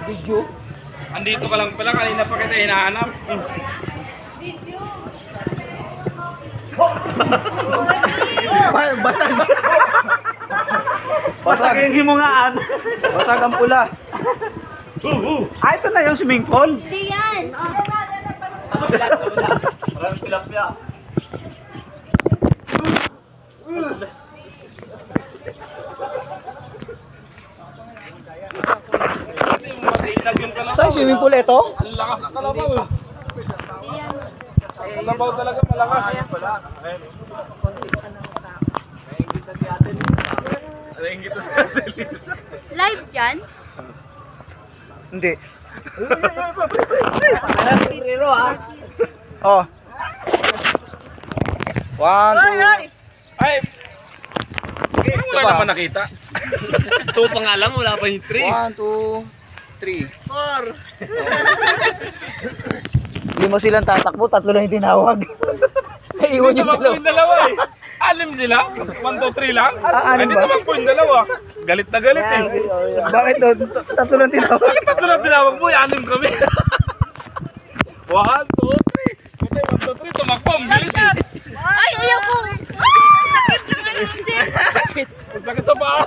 Video. Andito ka lang pala, kanina pa kita hinahanap. Basag. Basag yung himungaan. Basag ang pula. Ito na yung swimming pool. Hindi yan. Maraming tilapia. Sa swimming pool ito? Ang lakas ng kalabaw eh. Ang kalabaw talaga malakas. Naingita si Ate Lisa. Live yan? Hindi. Oh. 1, 2. Ay! Wala pa. naman nakita. 2 pa nga lang, wala pa yung 3. 1, 2, 3. 4. Hindi mo silang tatakbo, tatlo lang yung tinawag. Iwan yung dalawa. Yung dalawa eh. Alim sila? 1, 2, 3 lang? Anim Hindi ba? naman po yung dalawa. Galit na galit eh. Bakit doon? Tatlo lang tinawag. Bakit tatlo na tinawag mo? Anim kami. 1, 2, 3. Ito 1, 2, 3. Tumakbo. Ang bilis eh. Ay, ayaw ko. Sakit. Ang sakit sa paa.